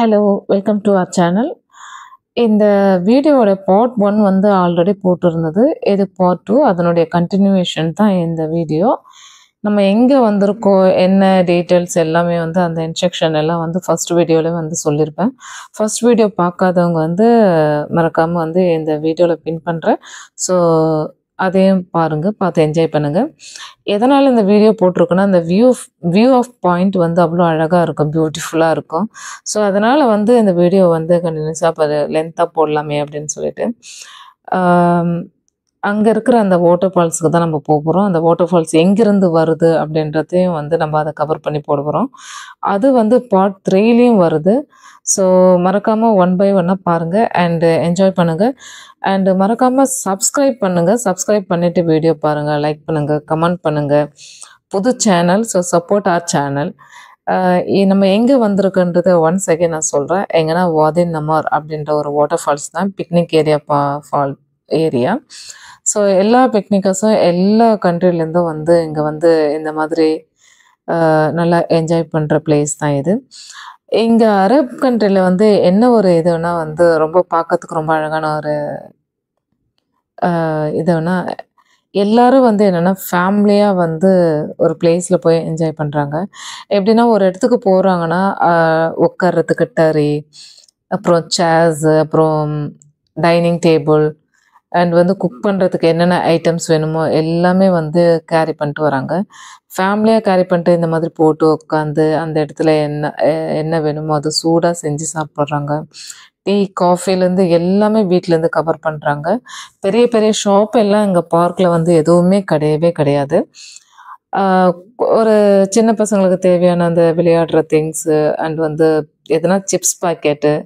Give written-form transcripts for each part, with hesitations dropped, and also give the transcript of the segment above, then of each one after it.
Hello, welcome to our channel. இந்த வீடியோவோட part 1 வந்து ஆல்ரெடி போட்டிருந்தது. இது பார்ட் 2 அதனுடைய கன்டினியூவேஷன் தான் இந்த வீடியோ. நம்ம எங்க வந்திருக்கோம், என்ன டீட்டெயில்ஸ் எல்லாமே வந்து அந்த இன்ஸ்ட்ரக்ஷன் எல்லாம் வந்து ஃபர்ஸ்ட் வீடியோல வந்து சொல்லியிருப்பேன். ஃபர்ஸ்ட் வீடியோ பார்க்காதவங்க வந்து மறக்காம வந்து இந்த வீடியோல பின் பண்றேன். ஸோ அதையும் பாருங்க, பார்த்து என்ஜாய் பண்ணுங்க. எதனால இந்த வீடியோ போட்டிருக்கேன்னா, அந்த வியூ ஆஃப் பாயிண்ட் வந்து அவ்வளோ அழகா இருக்கும், பியூட்டிஃபுல்லா இருக்கும். ஸோ அதனால வந்து இந்த வீடியோ வந்து கன்டினியூஸா லென்த்தா போடலாமே அப்படின்னு சொல்லிட்டு. ஆம், அங்க இருக்கிற அந்த வாட்டர் ஃபால்ஸ்க்கு தான் நம்ம போறோம். அந்த வாட்டர் ஃபால்ஸ் எங்கிருந்து வருது அப்படின்றதையும் வந்து நம்ம அத கவர் பண்ணி போட போறோம். அது வந்து பார்ட் 3லயும் வருது. ஸோ மறக்காம ஒன் பை ஒன்னா பாருங்க அண்ட் என்ஜாய் பண்ணுங்க. அண்ட் மறக்காம சப்ஸ்கிரைப் பண்ணுங்க. சப்ஸ்கிரைப் பண்ணிட்டு வீடியோ பாருங்க, லைக் பண்ணுங்க, கமெண்ட் பண்ணுங்க. புது channel, so support R channel. நம்ம எங்கே வந்திருக்குன்றதை ஒன்ஸ் அகைன் நான் சொல்கிறேன். எங்கன்னா வாதி நமார் அப்படின்ற ஒரு வாட்டர் ஃபால்ஸ் தான், picnic area fall area. So எல்லா பிக்னிக்கர்ஸும் எல்லா கண்ட்ரிலேருந்தும் வந்து இங்கே வந்து இந்த மாதிரி நல்லா என்ஜாய் பண்ணுற பிளேஸ் தான் இது. இங்கே அரப் கண்ட்ரியில் வந்து என்ன ஒரு இதுன்னா வந்து ரொம்ப பார்க்கறதுக்கு ரொம்ப அழகான ஒரு இதுன்னா, எல்லாரும் வந்து என்னென்னா ஃபேமிலியாக வந்து ஒரு பிளேஸில் போய் என்ஜாய் பண்ணுறாங்க. எப்படின்னா ஒரு இடத்துக்கு போகிறாங்கன்னா உட்கார்றதுக்கு டரி, அப்புறம் சேர்ஸு, அப்புறம் டைனிங் டேபிள் அண்ட் வந்து குக் பண்ணுறதுக்கு என்னென்ன ஐட்டம்ஸ் வேணுமோ எல்லாமே வந்து கேரி பண்ணிட்டு வராங்க. ஃபேமிலியாக கேரி பண்ணிட்டு இந்த மாதிரி போட்டு உட்காந்து அந்த இடத்துல என்ன வேணுமோ அது சூடாக செஞ்சு சாப்பிட்றாங்க. டீ, காஃபிலேருந்து எல்லாமே வீட்டிலேருந்து கவர் பண்ணுறாங்க. பெரிய பெரிய ஷாப் எல்லாம் இங்கே பார்க்கில் வந்து எதுவுமே கிடையவே கிடையாது. ஒரு சின்ன பசங்களுக்கு தேவையான அந்த விளையாடுற திங்ஸு அண்ட் வந்து எதனா சிப்ஸ் பாக்கெட்டு,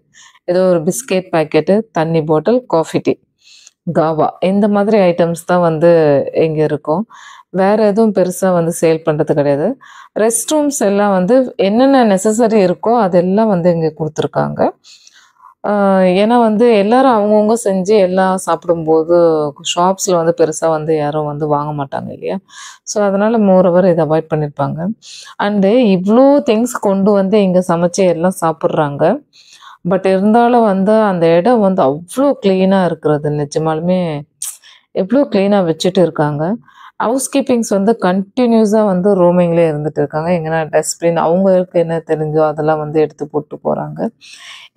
ஏதோ ஒரு பிஸ்கெட் பாக்கெட்டு, தண்ணி பாட்டில், காஃபி, டீ, காவா இந்த மாதிரி ஐட்டம்ஸ் தான் வந்து இங்கே இருக்கும். வேற எதுவும் பெருசாக வந்து சேல் பண்ணுறது கிடையாது. ரெஸ்ட் ரூம்ஸ் எல்லாம் வந்து என்னென்ன நெசசரி இருக்கோ அதெல்லாம் வந்து இங்கே கொடுத்துருக்காங்க. ஏன்னா வந்து எல்லாரும் அவங்கவுங்க செஞ்சு எல்லாம் சாப்பிடும்போது ஷாப்ஸில் வந்து பெருசாக வந்து யாரும் வந்து வாங்க மாட்டாங்க இல்லையா? ஸோ அதனால் மோரோவர் இதை அவாய்ட் பண்ணியிருப்பாங்க. அண்டு இவ்வளோ திங்ஸ் கொண்டு வந்து இங்கே சமைச்சு எல்லாம் சாப்பிட்றாங்க. பட் இருந்தாலும் வந்து அந்த இடம் வந்து அவ்வளோ க்ளீனாக இருக்கிறது. நிஜமாலுமே எவ்வளோ க்ளீனாக வச்சுட்டு இருக்காங்க. ஹவுஸ் கீப்பிங்ஸ் வந்து கண்டினியூஸாக வந்து ரோமிங்லேயே இருந்துட்டு இருக்காங்க. எங்கன்னா டஸ்ட்பின் அவங்களுக்கு என்ன தெரிஞ்சோ அதெல்லாம் வந்து எடுத்து போட்டு போகிறாங்க.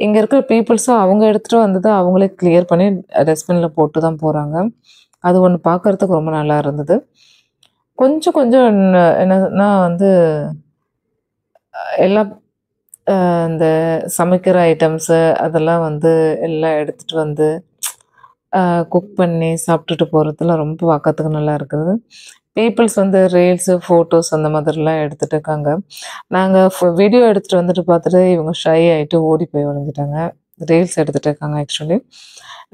இங்கே இருக்கிற பீப்புள்ஸும் அவங்க எடுத்துகிட்டு வந்ததை அவங்களே கிளியர் பண்ணி டஸ்ட்பினில் போட்டு தான் போகிறாங்க. அது ஒன்று பார்க்குறதுக்கு ரொம்ப நல்லா இருந்தது. கொஞ்சம் கொஞ்சம் என்னன்னா வந்து எல்லாம் இந்த சமைக்கிற ஐட்டம்ஸு அதெல்லாம் வந்து எல்லாம் எடுத்துகிட்டு வந்து குக் பண்ணி சாப்பிட்டுட்டு போகிறதுலாம் ரொம்ப பார்க்கறதுக்கு நல்லா இருக்குது. பீப்புள்ஸ் வந்து ரீல்ஸு, ஃபோட்டோஸ் அந்த மாதிரிலாம் எடுத்துகிட்டு இருக்காங்க. நாங்கள் வீடியோ எடுத்துகிட்டு வந்துட்டு பார்த்துட்டு இவங்க ஷை ஆகிட்டு ஓடி போய் ஒழிஞ்சிட்டாங்க. ரீல்ஸ் எடுத்துகிட்டு இருக்காங்க ஆக்சுவலி.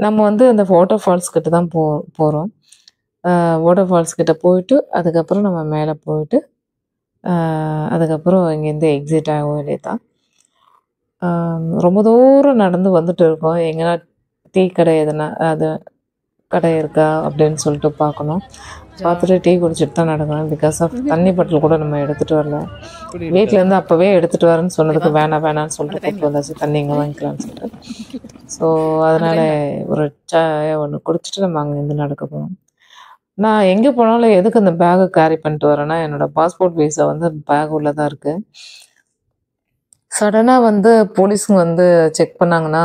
நம்ம வந்து அந்த வாட்டர் ஃபால்ஸ் கிட்ட தான் போகிறோம். வாட்டர் ஃபால்ஸ் கிட்ட போயிட்டு அதுக்கப்புறம் நம்ம மேலே போயிட்டு அதுக்கப்புறம் இங்கேருந்து எக்ஸிட் ஆக வேண்டியது தான். ரொம்ப தூரம் நடந்து வந்துட்டு இருக்கோம். எங்கன்னா டீ கடை எதுனா அது கடை இருக்கா அப்படின்னு சொல்லிட்டு பார்க்கணும். பார்த்துட்டு டீ குடிச்சிட்டு தான் நடக்கணும். பிகாஸ் ஆஃப் தண்ணி பாட்டில் கூட நம்ம எடுத்துகிட்டு வரல. வீட்டிலேருந்து அப்போவே எடுத்துகிட்டு வரேன்னு சொன்னதுக்கு வேணான்னு சொல்லிட்டு கூப்பிட்டு வந்தாச்சு, தண்ணி இங்கே வாங்கிக்கலான்னு சொல்லிட்டு. ஸோ அதனால் ஒரு சாய் ஒன்று குடிச்சிட்டு நம்ம அங்கேருந்து நடக்க போகிறோம். நான் எங்கே போனாலும் எதுக்கு அந்த பேக்கை கேரி பண்ணிட்டு வரேன்னா, என்னோடய பாஸ்போர்ட் வீசா வந்து பேக் உள்ளே தான் இருக்குது. சடனாக வந்து போலீஸுங்க வந்து செக் பண்ணாங்கன்னா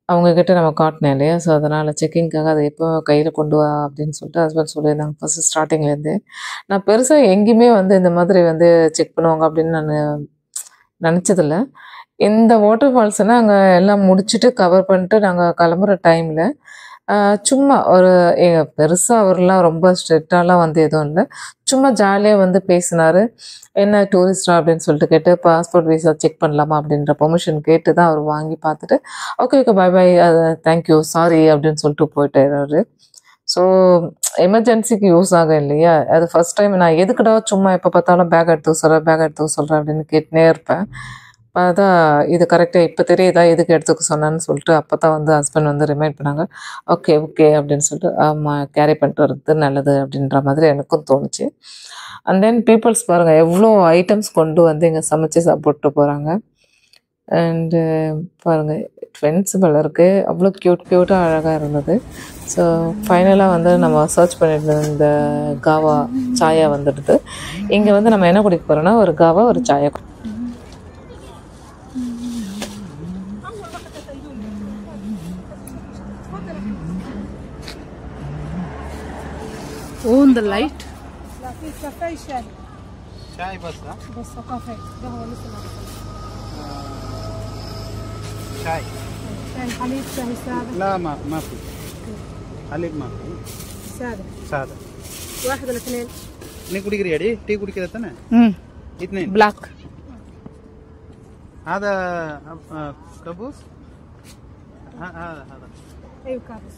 அவங்கக்கிட்ட நம்ம காட்டினேன் இல்லையா? ஸோ அதனால் செக்கிங்காக அதை எப்போ கையில் கொண்டு வா அப்படின்னு சொல்லிட்டு ஹஸ்பண்ட் சொல்லியிருந்தாங்க ஃபஸ்ட்டு ஸ்டார்டிங்லேருந்தே. நான் பெருசாக எங்கேயுமே வந்து இந்த மாதிரி வந்து செக் பண்ணுவாங்க அப்படின்னு நான் நினச்சதில்ல. இந்த வாட்டர் ஃபால்ஸ்னால் அங்கே எல்லாம் முடிச்சுட்டு கவர் பண்ணிட்டு நாங்கள் கிளம்புற டைமில் சும்மா ஒரு பெருசாக அவர்லாம் ரொம்ப ஸ்ட்ரிக்டாலாம் வந்து எதுவும் இல்லை. சும்மா ஜாலியாக வந்து பேசினார். என்ன டூரிஸ்டா அப்படின்னு சொல்லிட்டு கேட்டு பாஸ்போர்ட் வீசா செக் பண்ணலாமா அப்படின்ற பெர்மிஷன் கேட்டு தான் அவர் வாங்கி பார்த்துட்டு okay bye by thank you sorry அப்படின்னு சொல்லிட்டு போயிட்டாரு. ஸோ எமர்ஜென்சிக்கு யூஸ் ஆகும் இல்லையா? அது ஃபஸ்ட் டைம் நான் எதுக்குடா சும்மா எப்போ பார்த்தாலும் பேக் எடுத்து சொல்கிறேன் அப்படின்னு கேட்டுனே இருப்பேன். அதான் இது கரெக்டாக இப்போ தெரியுதா எதுக்கு எடுத்துக்க சொன்னேன்னு சொல்லிட்டு அப்போ தான் வந்து ஹஸ்பண்ட் வந்து ரிமைண்ட் பண்ணாங்க. ஓகே அப்படின்னு சொல்லிட்டு ஆமாம் கேரி பண்ணிட்டு வர்றது நல்லது அப்படின்ற மாதிரி எனக்கும் தோணுச்சு. அண்ட் தென் பீப்புள்ஸ் பாருங்கள் எவ்வளோ ஐட்டம்ஸ் கொண்டு வந்து இங்கே சமைச்சு சாப்பிட்டு போகிறாங்க. அண்டு பாருங்கள் ட்வின்ஸ் போல இருக்குது. அவ்வளோ க்யூட்டாக அழகாக இருந்தது. ஸோ ஃபைனலாக வந்து நம்ம சர்ச் பண்ணிட்டு இந்த காவா சாயா வந்துடுது. இங்கே வந்து நம்ம என்ன குடிக்க போகிறோன்னா ஒரு காவா ஒரு சாயா. On the light. لا في كافيه شاي. شاي بس ها؟ بس كافيه قهوه لسه ما دخلت. شاي. شاي حليب شاي ساده. لا ما في. حليب ما في. ساده. ساده. واحد ولا اثنين؟ நீ குடிக்கிறியாடி? டீ குடிக்கிற தானே? اثنين. Black. هذا كابوس. هذا ايوه كابوس.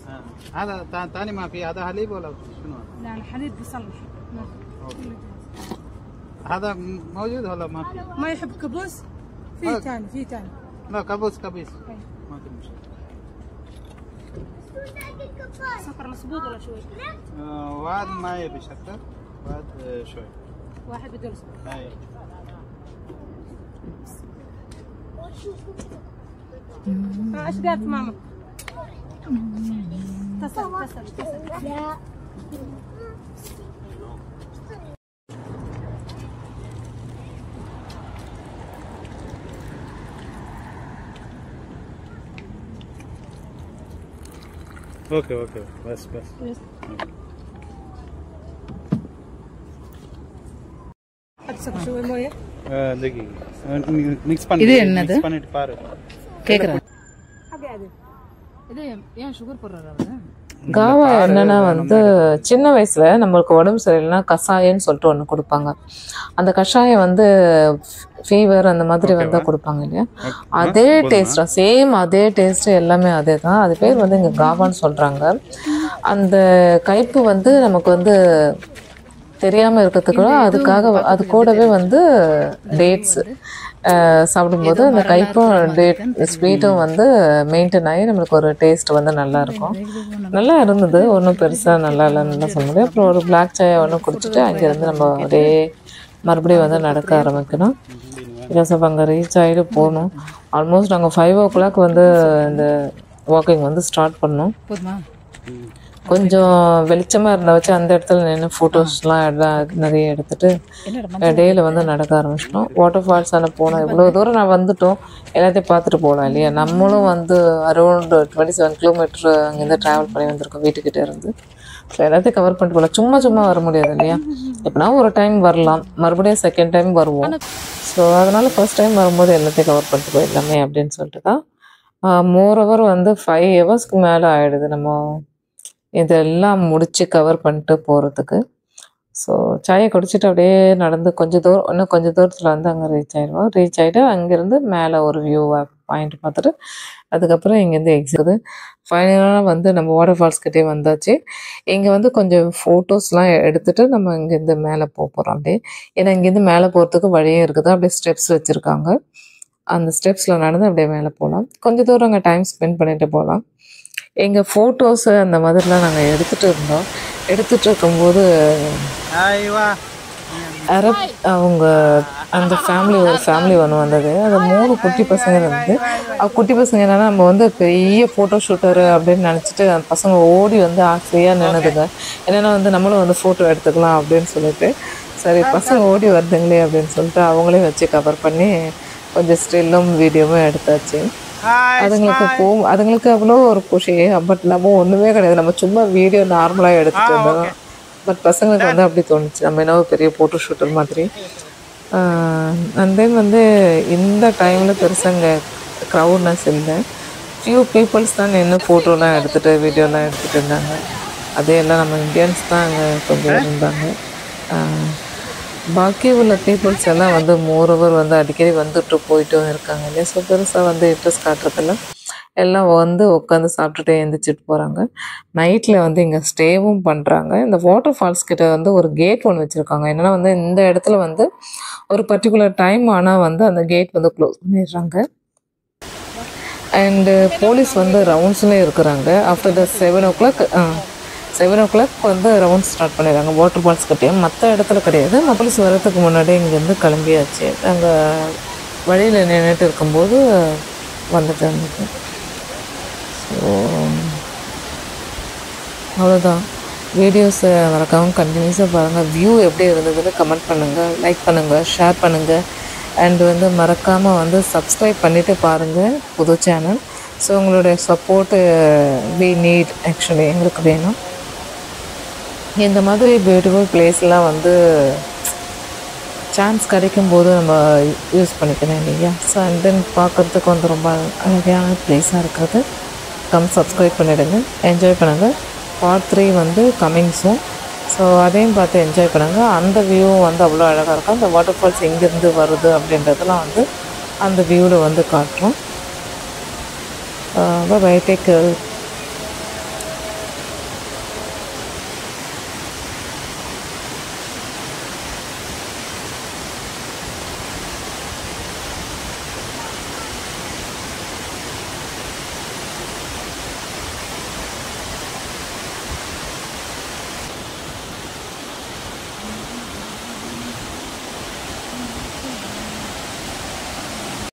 هذا ثاني ما في. هذا حليب ولا شنو؟ لا الحليب بيصلح. هذا موجود ولا ما في؟ ما يحب كابوس؟ في ثاني في ثاني. لا كابوس كبيس. ما في مشكله. سكر مظبوط ولا شوي؟ واحد ما يبي شكر. واحد شوي. واحد بدون سكر. اي ايش قالت ماما؟ اتصل. لا اوكي بس حط سكر شوي مويه. دقيقة ميكس பண்ணி இது என்னது? மிக்ஸ் பண்ணிட்டு பாரு. கேக்குறேன். حاجه عادي. இது ஏன் சுகர் போடுறாரு அவரு? காவா என்னன்னா வந்து சின்ன வயசுல நம்மளுக்கு உடம்பு சரியில்லைன்னா கஷாயம்னு சொல்லிட்டு ஒன்று கொடுப்பாங்க. அந்த கஷாயம் வந்து ஃபீவர் அந்த மாதிரி வந்தால் கொடுப்பாங்க இல்லையா, அதே டேஸ்டா சேம் அதே டேஸ்ட் எல்லாமே அதே தான். அது பேர் வந்து இங்கே காவான்னு சொல்கிறாங்க. அந்த கைப்பு வந்து நமக்கு வந்து தெரியாமல் இருக்கிறதுக்கு அதுக்காக அது கூடவே வந்து டேட்ஸ் சாப்பிடும்போது அந்த கைப்பும் டேட் ஸ்வீட்டும் வந்து மெயின்டைன் ஆகி நம்மளுக்கு ஒரு டேஸ்ட் வந்து நல்லாயிருக்கும். நல்லா இருந்தது, ஒன்றும் பெருசாக நல்லா இல்லைன்னு சொல்ல முடியும். அப்புறம் ஒரு பிளாக் சாயை ஒன்று குடிச்சிட்டு அங்கேருந்து நம்ம ஒரே மறுபடியும் வந்து நடக்க ஆரம்பிக்கணும். பிகாஸ் அப்போ அங்கே ரீச் ஆகிட்டு போகணும். ஆல்மோஸ்ட் நாங்கள் 5 o'clock வந்து இந்த வாக்கிங் வந்து ஸ்டார்ட் பண்ணோம். போதுமா? கொஞ்சம் வெளிச்சமாக இருந்த வச்சு அந்த இடத்துல நின்று ஃபோட்டோஸ்லாம் நிறைய எடுத்துகிட்டு டேயில் வந்து நடக்க ஆரம்பிச்சிட்டோம். வாட்டர் ஃபால்ஸ் ஆனால் போனோம். இவ்வளோ தூரம் நான் வந்துட்டோம், எல்லாத்தையும் பார்த்துட்டு போகலாம் இல்லையா. நம்மளும் வந்து அரௌண்ட் 27 kilometer அங்கேருந்து ட்ராவல் பண்ணி வந்திருக்கோம் வீட்டுக்கிட்டே இருந்து. ஸோ எல்லாத்தையும் கவர் பண்ணிட்டு போகலாம். சும்மா வர முடியாது இல்லையா. எப்படின்னா ஒரு டைம் வரலாம், மறுபடியும் செகண்ட் டைம் வருவோம். ஸோ அதனால் ஃபர்ஸ்ட் டைம் வரும்போது எல்லாத்தையும் கவர் பண்ணிட்டு போயிடலாமே அப்படின்னு சொல்லிட்டு தான். மோரோவர் வந்து 5 hours மேலே ஆகிடுது நம்ம இதெல்லாம் முடித்து கவர் பண்ணிட்டு போகிறதுக்கு. ஸோ சாயை குடிச்சிட்டு அப்படியே நடந்து இன்னும் கொஞ்சம் தூரத்தில் வந்து அங்கே ரீச் ஆகிடுவோம். ரீச் ஆகிட்டு அங்கேருந்து மேலே ஒரு வியூ பாயிண்ட் பார்த்துட்டு அதுக்கப்புறம் இங்கேருந்து எக்ஸிட். ஃபைனலாக வந்து நம்ம வாட்டர் ஃபால்ஸ்கிட்டே வந்தாச்சு. இங்கே வந்து கொஞ்சம் ஃபோட்டோஸ்லாம் எடுத்துகிட்டு நம்ம இங்கேருந்து மேலே போகிறோம் அப்படியே. ஏன்னா இங்கேருந்து மேலே போகிறதுக்கு வழியே இருக்குது, அப்படியே ஸ்டெப்ஸ் வச்சுருக்காங்க. அந்த ஸ்டெப்ஸில் நடந்து அப்படியே மேலே போகலாம். கொஞ்சம் தூரம் அங்கே டைம் ஸ்பெண்ட் பண்ணிட்டு போகலாம். எங்கள் ஃபோட்டோஸு அந்த மாதிரிலாம் நாங்கள் எடுத்துகிட்டு இருக்கும்போது அரப் அவங்க அந்த ஒரு ஃபேமிலி ஒன்று வந்தது. அது 3 குட்டி பசங்க இருந்தது. குட்டி பசங்க என்னென்னா நம்ம வந்து பெரிய ஃபோட்டோ ஷூட்டரு அப்படின்னு நினச்சிட்டு அந்த பசங்க ஓடி வந்து ஆசையாக நின்னுதுங்க. என்னென்னா வந்து நம்மளும் வந்து ஃபோட்டோ எடுத்துக்கலாம் அப்படின்னு சொல்லிட்டு, சரி பசங்க ஓடி வருதுங்களே அப்படின்னு சொல்லிட்டு அவங்களே வச்சு கவர் பண்ணி கொஞ்சம் ஸ்டில்லும் வீடியோவும் எடுத்தாச்சு. அதுங்களுக்கு அவ்வளோ ஒரு குஷி. பட் நம்ம ஒன்றுமே கிடையாது, நம்ம சும்மா வீடியோ நார்மலாக எடுத்துகிட்டு இருந்தோம். பட் பசங்களுக்கு வந்து அப்படி தோணுச்சு, நம்ம என்ன பெரிய ஃபோட்டோ ஷூட்டர் மாதிரி. அண்ட் தென் வந்து இந்த டைமில் பெருசாக க்ரௌட்னஸ் இல்லை. ஃபியூ பீப்புள்ஸ் தான் நின்று ஃபோட்டோலாம் எடுத்துகிட்டு வீடியோலாம் எடுத்துகிட்டு இருந்தாங்க. அதே எல்லாம் நம்ம இந்தியன்ஸ் தான் அங்கே கொஞ்சம் இருந்தாங்க. பாக்கி உள்ள பீப்புள்ஸ் எல்லாம் வந்து மோரோவர் வந்து அடிக்கடி வந்துட்டு போயிட்டும் இருக்காங்க இல்லையா. ஸோ பெருசாக வந்து இன்ட்ரெஸ்ட் காட்டுறதில்ல, எல்லாம் வந்து உட்காந்து சாப்பிட்டுட்டு எழுந்திரிச்சிட்டு போகிறாங்க. நைட்டில் வந்து இங்கே ஸ்டேவும் பண்ணுறாங்க. இந்த வாட்டர் ஃபால்ஸ் கிட்ட வந்து ஒரு கேட் ஒன்று வச்சுருக்காங்க. என்னென்னா வந்து இந்த இடத்துல வந்து ஒரு பர்டிகுலர் டைம் ஆனால் வந்து அந்த கேட் வந்து க்ளோஸ் பண்ணிடுறாங்க. அண்டு போலீஸ் வந்து ரவுண்ட்ஸ்லேயே இருக்கிறாங்க. ஆஃப்டர் த 7 o'clock வந்து ரவுண்ட் ஸ்டார்ட் பண்ணிடுறாங்க வாட்டர் ஃபால்ஸ் கிட்டேயும். மற்ற இடத்துல கிடையாது. போலீஸ் வரதுக்கு முன்னாடி இங்கேருந்து கிளம்பியாச்சு. அங்கே வழியில் நின்றுட்டு இருக்கும்போது வந்துட்டு இருந்துச்சு. ஸோ அவ்வளோதான். வீடியோஸை மறக்காமல் கண்டினியூஸாக பாருங்கள். வியூ எப்படி இருந்ததுன்னு கமெண்ட் பண்ணுங்கள், லைக் பண்ணுங்கள், ஷேர் பண்ணுங்கள். அண்ட் வந்து மறக்காமல் வந்து சப்ஸ்கிரைப் பண்ணிவிட்டு பாருங்கள் புது சேனல். ஸோ உங்களுடைய சப்போர்ட்டு வி நீட், ஆக்சுவலி எங்களுக்கு வேணும். இந்த மாதிரி பியூட்டிஃபுல் பிளேஸ்லாம் வந்து சான்ஸ் கிடைக்கும்போது நம்ம யூஸ் பண்ணிக்கணும் இல்லையா? ஸோ அண்ட் தென் பார்க்குறதுக்கு வந்து ரொம்ப அழகான பிளேஸாக இருக்கிறது. சப்ஸ்கிரைப் பண்ணிவிடுங்க, என்ஜாய் பண்ணுங்கள். பார்ட் 3 வந்து கம்மிங் சூன். ஸோ அதையும் பார்த்து என்ஜாய் பண்ணுங்கள். அந்த வியூவும் வந்து அவ்வளோ அழகாக இருக்கும். அந்த வாட்டர் ஃபால்ஸ் எங்கேருந்து வருது அப்படின்றதெல்லாம் வந்து அந்த வியூவில் வந்து காட்டுறோம். Bye take care.